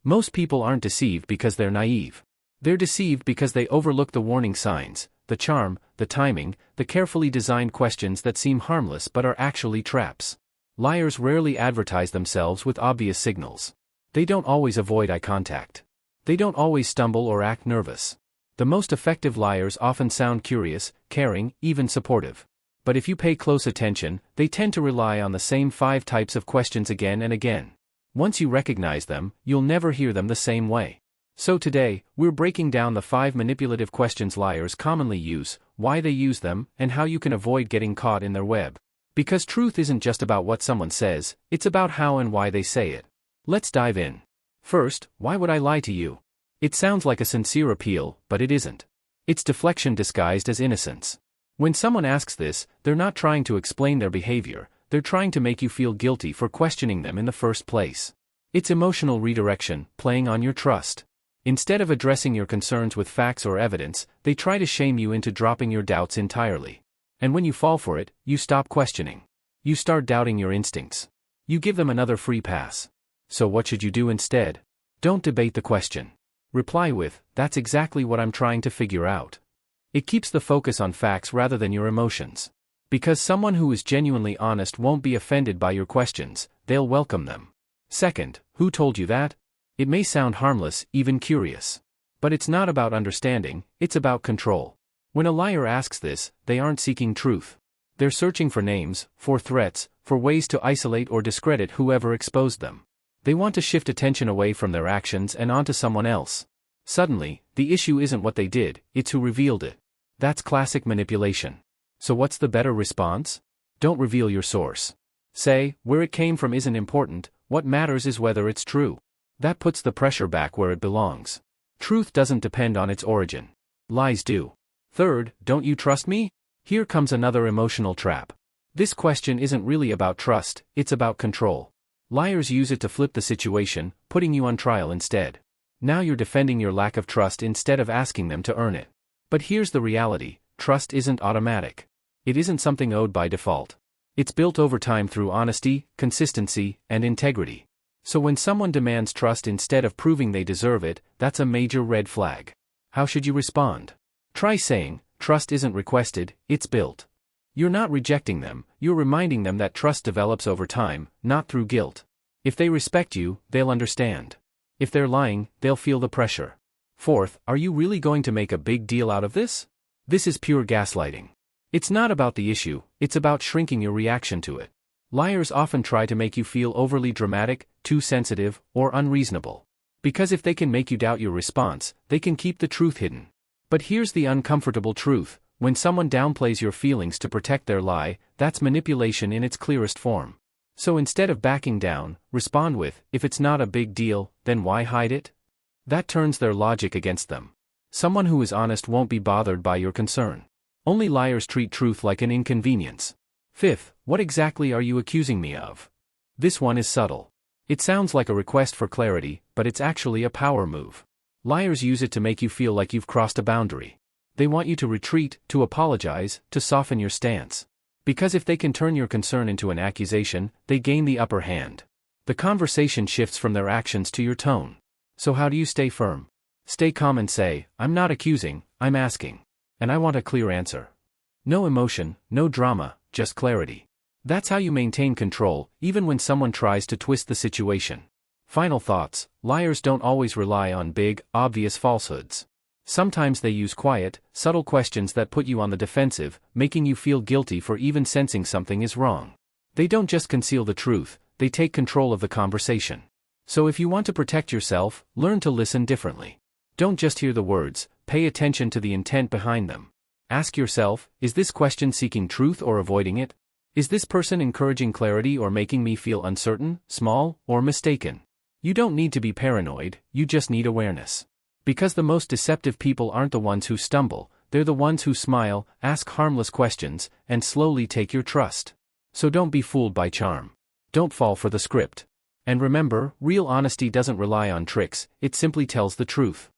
Most people aren't deceived because they're naive. They're deceived because they overlook the warning signs, the charm, the timing, the carefully designed questions that seem harmless but are actually traps. Liars rarely advertise themselves with obvious signals. They don't always avoid eye contact. They don't always stumble or act nervous. The most effective liars often sound curious, caring, even supportive. But if you pay close attention, they tend to rely on the same 5 types of questions again and again. Once you recognize them, you'll never hear them the same way. So today, we're breaking down the 5 manipulative questions liars commonly use, why they use them, and how you can avoid getting caught in their web. Because truth isn't just about what someone says, it's about how and why they say it. Let's dive in. First, why would I lie to you? It sounds like a sincere appeal, but it isn't. It's deflection disguised as innocence. When someone asks this, they're not trying to explain their behavior, they're trying to make you feel guilty for questioning them in the first place. It's emotional redirection, playing on your trust. Instead of addressing your concerns with facts or evidence, they try to shame you into dropping your doubts entirely. And when you fall for it, you stop questioning. You start doubting your instincts. You give them another free pass. So what should you do instead? Don't debate the question. Reply with, "That's exactly what I'm trying to figure out." It keeps the focus on facts rather than your emotions. Because someone who is genuinely honest won't be offended by your questions, they'll welcome them. Second, who told you that? It may sound harmless, even curious. But it's not about understanding, it's about control. When a liar asks this, they aren't seeking truth. They're searching for names, for threats, for ways to isolate or discredit whoever exposed them. They want to shift attention away from their actions and onto someone else. Suddenly, the issue isn't what they did, it's who revealed it. That's classic manipulation. So what's the better response? Don't reveal your source. Say, where it came from isn't important, what matters is whether it's true. That puts the pressure back where it belongs. Truth doesn't depend on its origin. Lies do. Third, don't you trust me? Here comes another emotional trap. This question isn't really about trust, it's about control. Liars use it to flip the situation, putting you on trial instead. Now you're defending your lack of trust instead of asking them to earn it. But here's the reality, trust isn't automatic. It isn't something owed by default. It's built over time through honesty, consistency, and integrity. So when someone demands trust instead of proving they deserve it, that's a major red flag. How should you respond? Try saying, trust isn't requested, it's built. You're not rejecting them, you're reminding them that trust develops over time, not through guilt. If they respect you, they'll understand. If they're lying, they'll feel the pressure. Fourth, are you really going to make a big deal out of this? This is pure gaslighting. It's not about the issue, it's about shrinking your reaction to it. Liars often try to make you feel overly dramatic, too sensitive, or unreasonable. Because if they can make you doubt your response, they can keep the truth hidden. But here's the uncomfortable truth, when someone downplays your feelings to protect their lie, that's manipulation in its clearest form. So instead of backing down, respond with, if it's not a big deal, then why hide it? That turns their logic against them. Someone who is honest won't be bothered by your concern. Only liars treat truth like an inconvenience. Fifth, what exactly are you accusing me of? This one is subtle. It sounds like a request for clarity, but it's actually a power move. Liars use it to make you feel like you've crossed a boundary. They want you to retreat, to apologize, to soften your stance. Because if they can turn your concern into an accusation, they gain the upper hand. The conversation shifts from their actions to your tone. So how do you stay firm? Stay calm and say, I'm not accusing, I'm asking. And I want a clear answer. No emotion, no drama, just clarity. That's how you maintain control, even when someone tries to twist the situation. Final thoughts, liars don't always rely on big, obvious falsehoods. Sometimes they use quiet, subtle questions that put you on the defensive, making you feel guilty for even sensing something is wrong. They don't just conceal the truth, they take control of the conversation. So if you want to protect yourself, learn to listen differently. Don't just hear the words, pay attention to the intent behind them. Ask yourself, is this question seeking truth or avoiding it? Is this person encouraging clarity or making me feel uncertain, small, or mistaken? You don't need to be paranoid, you just need awareness. Because the most deceptive people aren't the ones who stumble, they're the ones who smile, ask harmless questions, and slowly take your trust. So don't be fooled by charm. Don't fall for the script. And remember, real honesty doesn't rely on tricks, it simply tells the truth.